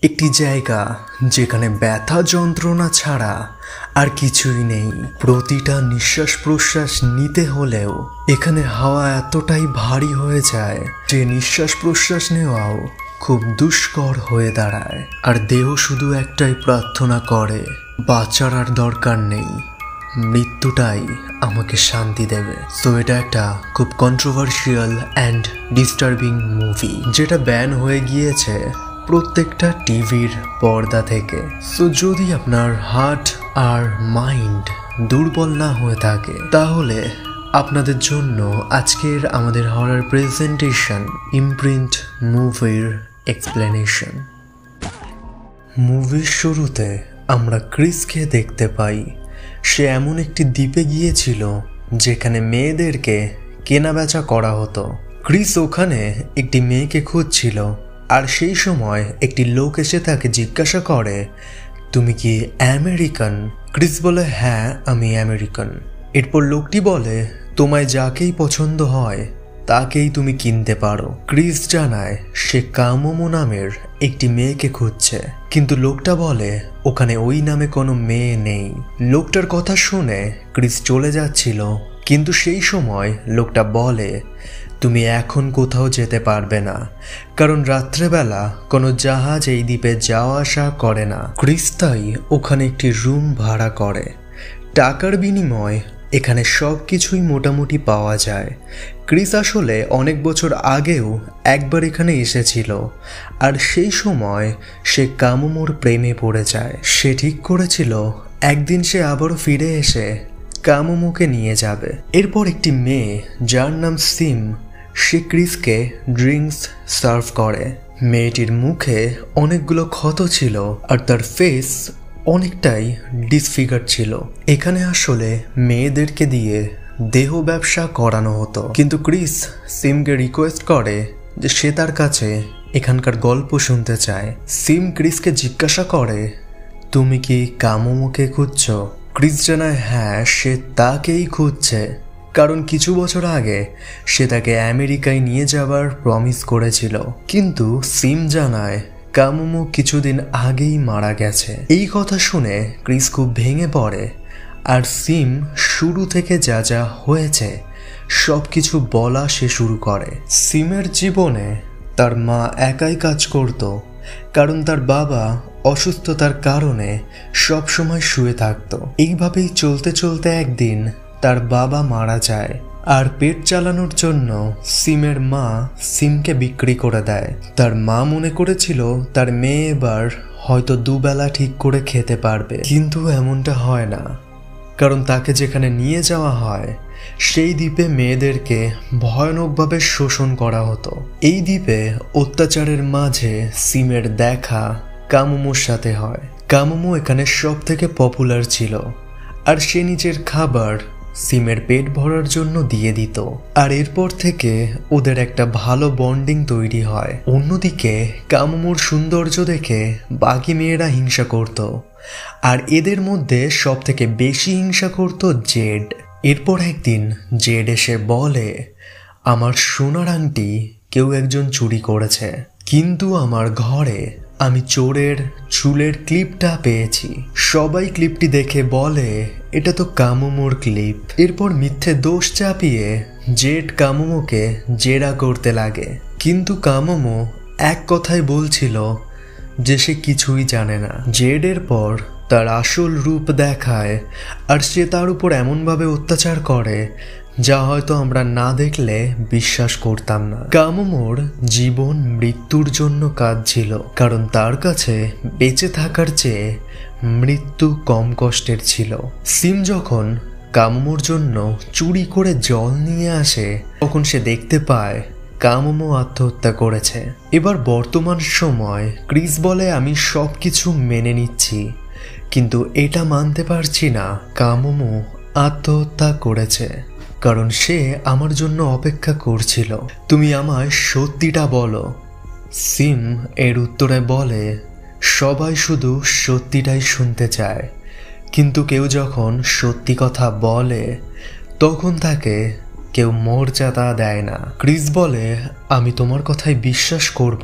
একটি জায়গা যেখানে ব্যথা যন্ত্রণা ছাড়া আর কিছুই নেই। প্রতিটা নিঃশ্বাস প্রশ্বাস নিতে হলেও এখানে হাওয়া এতটাই ভারী হয়ে যায় যে নিঃশ্বাস প্রশ্বাস নেওয়াও খুব দুষ্কর হয়ে দাঁড়ায়। আর দেহ শুধু একটাই প্রার্থনা করে, বাঁচার আর দরকার নেই, মৃত্যুটাই আমাকে শান্তি দেবে। তো এটা একটা খুব কন্ট্রোভার্সিয়াল অ্যান্ড ডিস্টার্বিং মুভি, যেটা ব্যান হয়ে গিয়েছে প্রত্যেকটা টিভির পর্দা থেকে। সো যদি আপনার হার্ট আর মাইন্ড দুর্বল না হয়ে থাকে তাহলে আপনাদের জন্য আজকের আমাদের হরর প্রেজেন্টেশন ইমপ্রিন্ট মুভির এক্সপ্লেনেশন। মুভির শুরুতে আমরা ক্রিসকে দেখতে পাই। সে এমন একটি দ্বীপে গিয়েছিল যেখানে মেয়েদেরকে কেনাবেচা করা হতো। ক্রিস ওখানে একটি মেয়েকে খুঁজছিল, আর সেই সময় একটি লোক এসে তাকে জিজ্ঞাসা করে, তুমি কি আমেরিকান? ক্রিস বলে, হ্যাঁ আমি আমেরিকান। এরপর লোকটি বলে, তোমায় যাকেই পছন্দ হয় তাকেই তুমি কিনতে পারো। ক্রিস জানায় সে কামোমো নামের একটি মেয়েকে খুঁজছে, কিন্তু লোকটা বলে ওখানে ওই নামে কোনো মেয়ে নেই। লোকটার কথা শুনে ক্রিস চলে যাচ্ছিল, কিন্তু সেই সময় লোকটা বলে, তুমি এখন কোথাও যেতে পারবে না, কারণ রাত্রেবেলা কোনো জাহাজ এই দ্বীপে যাওয়া আসা করে না। ক্রিস তাই ওখানে একটি রুম ভাড়া করে। টাকার বিনিময়ে এখানে সব কিছুই মোটামুটি পাওয়া যায়। ক্রিস আসলে অনেক বছর আগেও একবার এখানে এসেছিল, আর সেই সময় সে কামোমোর প্রেমে পড়ে যায়। সে ঠিক করেছিল একদিন সে আবারও ফিরে এসে কামোমোকে নিয়ে যাবে। এরপর একটি মেয়ে যার নাম সিম, সে ক্রিসকে ড্রিঙ্কস সার্ভ করে। মেয়েটির মুখে অনেকগুলো ক্ষত ছিল আর তার ফেস অনেকটাই ডিসফিগার ছিল। এখানে আসলে মেয়েদেরকে দিয়ে দেহ ব্যবসা করানো হতো, কিন্তু ক্রিস সিমকে রিকোয়েস্ট করে যে সে তার কাছে এখানকার গল্প শুনতে চায়। সিম ক্রিসকে জিজ্ঞাসা করে, তুমি কি কামোমোকে খুঁজছো? ক্রিস জানায় হ্যাঁ, সে তাকেই খুঁজছে, কারণ কিছু বছর আগে সে তাকে আমেরিকায় নিয়ে যাবার প্রমিস করেছিল। কিন্তু সিম জানায় কামোমো কিছুদিন আগেই মারা গেছে। এই কথা শুনে ক্রিস খুব ভেঙে পড়ে, আর সিম শুরু থেকে যা যা হয়েছে সব কিছু বলা সে শুরু করে। সিমের জীবনে তার মা একাই কাজ করত, কারণ তার বাবা অসুস্থতার কারণে সব সময় শুয়ে থাকত। এইভাবেই চলতে চলতে একদিন তার বাবা মারা যায়, আর পেট চালানোর জন্য সিমের মা সিমকে বিক্রি করে দেয়। তার মা মনে করেছিল তার মেয়ে এবার হয়তো দুবেলা ঠিক করে খেতে পারবে, কিন্তু এমনটা হয় না, কারণ তাকে যেখানে নিয়ে যাওয়া হয় সেই দ্বীপে মেয়েদেরকে ভয়ানকভাবে শোষণ করা হতো। এই দ্বীপে অত্যাচারের মাঝে সিমের দেখা কামোমোর সাথে হয়। কামোমো এখানে সব থেকে পপুলার ছিল, আর সে নিজের খাবার সিমের পেট ভরার জন্য দিয়ে দিত, আর এরপর থেকে ওদের একটা ভালো বন্ডিং তৈরি হয়। অন্যদিকে কামোমোর সৌন্দর্য দেখে বাকি মেয়েরা হিংসা করত, আর এদের মধ্যে সব থেকে বেশি হিংসা করত জেড। এরপর একদিন জেড এসে বলে, আমার সোনার আংটি কেউ একজন চুরি করেছে, কিন্তু আমার ঘরে আমি চোরের চুলের ক্লিপটা পেয়েছি। সবাই ক্লিপটি দেখে বলে এটা তো কামোমোর ক্লিপ। এরপর মিথ্যে দোষ চাপিয়ে জেড কামোমোকে জেরা করতে লাগে, কিন্তু কামোমো এক কথাই বলছিল যে সে কিছুই জানে না। জেডের পর তার আসল রূপ দেখায়, আর সে তার উপর এমনভাবে অত্যাচার করে যা হয়তো আমরা না দেখলে বিশ্বাস করতাম না। কামোমোর জীবন মৃত্যুর জন্য কাজ ছিল, কারণ তার কাছে বেঁচে থাকার চেয়ে মৃত্যু কম কষ্টের ছিল। সিম যখন কামোমোর জন্য চুরি করে জল নিয়ে আসে তখন সে দেখতে পায় কামোমো আত্মহত্যা করেছে। এবার বর্তমান সময় ক্রিস বলে, আমি সব কিছু মেনে নিচ্ছি, কিন্তু এটা মানতে পারছি না কামোমো আত্মহত্যা করেছে, কারণ সে আমার জন্য অপেক্ষা করছিল। তুমি আমায় সত্যিটা বলো। সিম এর উত্তরে বলে, সবাই শুধু সত্যিটাই শুনতে চায়, কিন্তু কেউ যখন সত্যি কথা বলে তখন তাকে কেউ মর্যাদা দেয় না। ক্রিস বলে, আমি তোমার কথায় বিশ্বাস করব,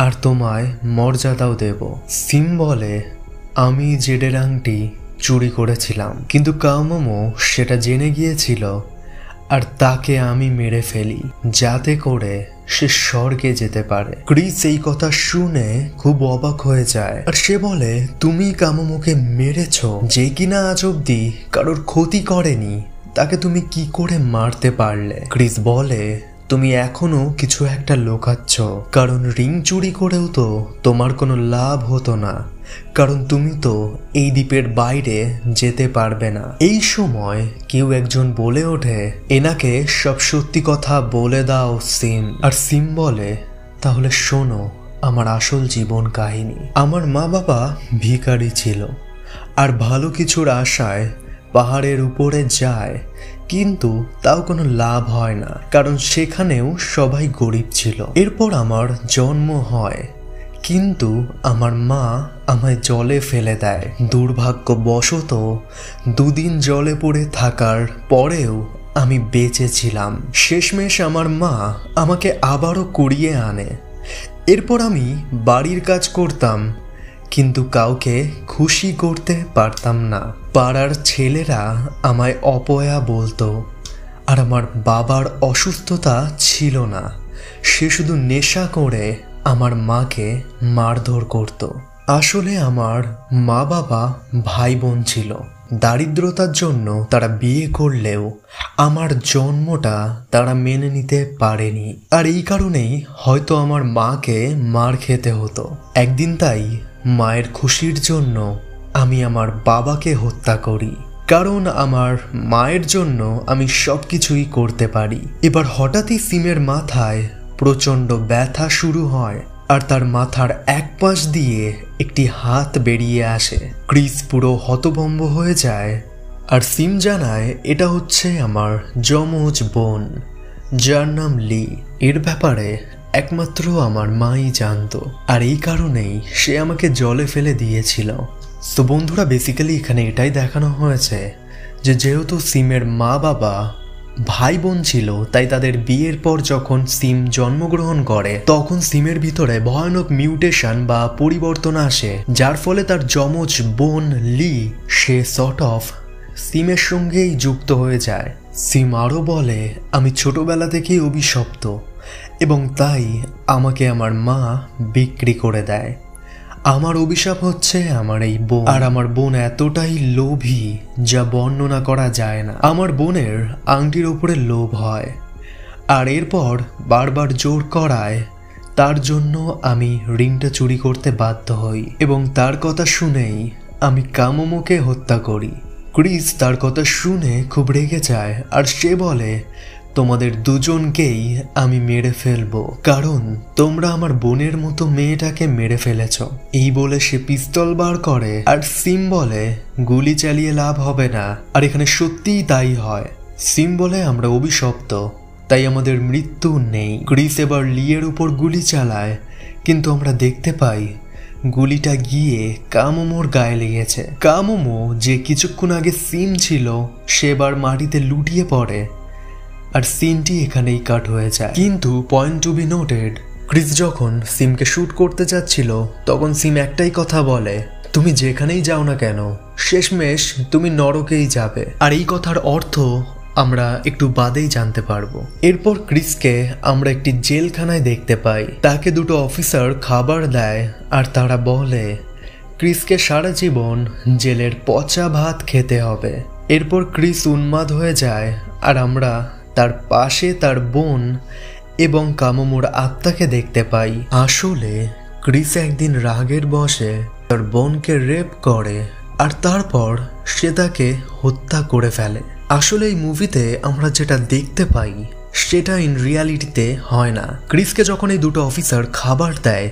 আর তোমায় মর্যাদাও দেব। সিম বলে, আমি জেডের আংটি চুরি করেছিলাম, কিন্তু কামোমো সেটা জেনে গিয়েছিল আর তাকে আমি মেরে ফেলি যাতে করে সে স্বর্গে যেতে পারে। ক্রিস এই কথা শুনে খুব অবাক হয়ে যায় আর সে বলে, তুমি কামোমোকে মেরেছ, যে কিনা আজ অব্দি কারোর ক্ষতি করেনি, তাকে তুমি কি করে মারতে পারলে? ক্রিস বলে, তুমি এখনো কিছু একটা লুকাচ্ছ, কারণ রিং চুরি করেও তো তোমার কোনো লাভ হতো না, কারণ তুমি তো এই দ্বীপের বাইরে যেতে পারবে না। এই সময় কেউ একজন বলে ওঠে, এনাকে সব সত্যি কথা বলে দাও সিম। আর সিম বলে, তাহলে শোনো আমার আসল জীবন কাহিনী। আমার মা বাবা ভিখারি ছিল আর ভালো কিছুর আশায় পাহাড়ের উপরে যায়, কিন্তু তাও কোনো লাভ হয় না, কারণ সেখানেও সবাই গরিব ছিল। এরপর আমার জন্ম হয়, কিন্তু আমার মা আমায় জলে ফেলে দেয়। দুর্ভাগ্যবশত 2 দিন জলে পড়ে থাকার পরেও আমি বেঁচে ছিলাম। শেষমেশ আমার মা আমাকে আবারও কুড়িয়ে আনে। এরপর আমি বাড়ির কাজ করতাম, কিন্তু কাউকে খুশি করতে পারতাম না। পাড়ার ছেলেরা আমায় অপয়া বলতো, আর আমার বাবার অসুস্থতা ছিল না, সে শুধু নেশা করে আমার মাকে মারধর করত। আসলে আমার মা বাবা ভাই বোন ছিল, দারিদ্রতার জন্য তারা বিয়ে করলেও আমার জন্মটা তারা মেনে নিতে পারেনি, আর এই কারণেই হয়তো আমার মাকে মার খেতে হতো। একদিন তাই মায়ের খুশির জন্য আমি আমার বাবাকে হত্যা করি, কারণ আমার মায়ের জন্য আমি সবকিছুই করতে পারি। এবার হঠাৎই সিমের মাথায় প্রচণ্ড ব্যথা শুরু হয় আর তার মাথার এক পাশ দিয়ে একটি হাত বেরিয়ে আসে। ক্রিস পুরো হতভম্ব হয়ে যায় আর সিম জানায় এটা হচ্ছে আমার যমজ বোন, যার নাম লি। এর ব্যাপারে একমাত্র আমার মাই জানতো, আর এই কারণেই সে আমাকে জলে ফেলে দিয়েছিল। তো বন্ধুরা, বেসিক্যালি এখানে এটাই দেখানো হয়েছে যে যেহেতু সিমের মা বাবা ভাই বোন ছিল, তাই তাদের বিয়ের পর যখন সিম জন্মগ্রহণ করে তখন সিমের ভিতরে ভয়ানক মিউটেশন বা পরিবর্তন আসে, যার ফলে তার যমজ বোন লি সে সর্ট অফ সিমের সঙ্গেই যুক্ত হয়ে যায়। সিম আরও বলে, আমি ছোটবেলা থেকেই অভিশপ্ত এবং তাই আমাকে আমার মা বিক্রি করে দেয়। আমার অভিশাপ হচ্ছে আমার এই বোন, আর আমার বোন এতটাই লোভী যা বর্ণনা করা যায় না। আমার বোনের আংটির ওপরে লোভ হয় আর এরপর বারবার জোর করায় তার জন্য আমি রিংটা চুরি করতে বাধ্য হই এবং তার কথা শুনেই আমি কামোমোকে হত্যা করি। ক্রিস তার কথা শুনে খুব রেগে যায় আর সে বলে, তোমাদের দুজনকেই আমি মেরে ফেলবো, কারণ তোমরা আমার বোনের মতো মেয়েটাকে মেরে ফেলেছ। এই বলে সে পিস্তল বার করে আর সিম বলে, গুলি চালিয়ে লাভ হবে না। আর এখানে সত্যিই তাই হয়। সিম বলে, আমরা অভিশপ্ত, তাই আমাদের মৃত্যু নেই। ক্রিস এবার লিয়ের উপর গুলি চালায়, কিন্তু আমরা দেখতে পাই গুলিটা গিয়ে কামোমোর গায়ে লেগেছে। কামোমো, যে কিছুক্ষণ আগে সিম ছিল, সে এবার মাটিতে লুটিয়ে পড়ে আর সিনটি এখানেই কাট হয়ে যায়। কিন্তু point to be noted, Chris যখন সিমকে শুট করতে যাচ্ছিল তখন সিম একটাই কথা বলে, তুমি যেখানেই যাও না কেন শেষমেশ তুমি নরকেই যাবে। আর এই কথার অর্থ আমরা একটু বাদেই জানতে পারবো। এরপর ক্রিসকে আমরা একটি জেলখানায় দেখতে পাই। তাকে 2 অফিসার খাবার দেয় আর তারা বলে ক্রিসকে সারা জীবন জেলের পচা ভাত খেতে হবে। এরপর ক্রিস উন্মাদ হয়ে যায় আর আমরা তার পাশে তার বোন এবং কামোমোর আত্মাকে দেখতে পাই। আসলে ক্রিস একদিন রাগের বশে তার বোনকে রেপ করে আর তারপর সে তাকে হত্যা করে ফেলে। আসলে এই মুভিতে আমরা যেটা দেখতে পাই সেটা ইন রিয়ালিটিতে হয় না। ক্রিসকে যখন এই 2 অফিসার খাবার দেয়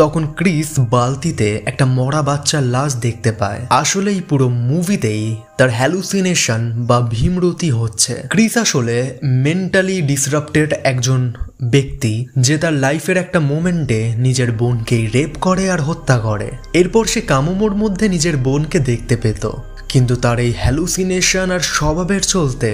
তখন ক্রিস বালতিতে একটা মরা বাচ্চার লাশ দেখতে পায়। আসলে এই পুরো মুভিতেই তার হ্যালুসিনেশন বা ভীমরতি হচ্ছে। ক্রিস আসলে মেন্টালি ডিসরাপ্টেড একজন ব্যক্তি, যে তার লাইফের একটা মোমেন্টে নিজের বোনকে রেপ করে আর হত্যা করে। এরপর সে কামোমোর মধ্যে নিজের বোনকে দেখতে পেত, কিন্তু তার এই হ্যালুসিনেশন আর স্বভাবের চলতে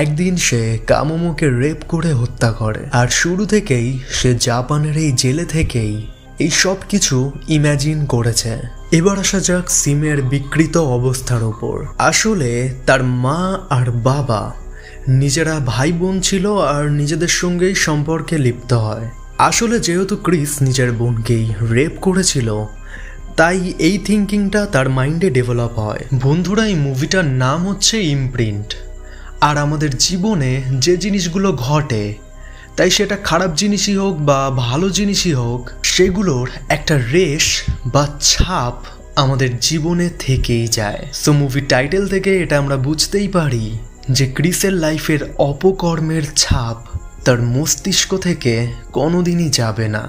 একদিন সে কামোমোকে রেপ করে হত্যা করে। আর শুরু থেকেই সে জাপানের এই জেলে থেকেই এই সব কিছু ইম্যাজিন করেছে। এবার আসা যাক সিমের বিকৃত অবস্থার উপর। আসলে তার মা আর বাবা নিজেরা ভাই বোন ছিল আর নিজেদের সঙ্গেই সম্পর্কে লিপ্ত হয়। আসলে যেহেতু ক্রিস নিজের বোনকেই রেপ করেছিল, তাই এই থিঙ্কিংটা তার মাইন্ডে ডেভেলপ হয়। বন্ধুরা, এই মুভিটার নাম হচ্ছে ইমপ্রিন্ট। আর আমাদের জীবনে যে জিনিসগুলো ঘটে, তাই সেটা খারাপ জিনিসই হোক বা ভালো জিনিসই হোক, সেগুলোর একটা রেশ বা ছাপ আমাদের জীবনে থেকেই যায়। সো মুভি টাইটেল থেকে এটা আমরা বুঝতেই পারি যে ক্রিসের লাইফের অপকর্মের ছাপ তার মস্তিষ্ক থেকে কোনোদিনই যাবে না।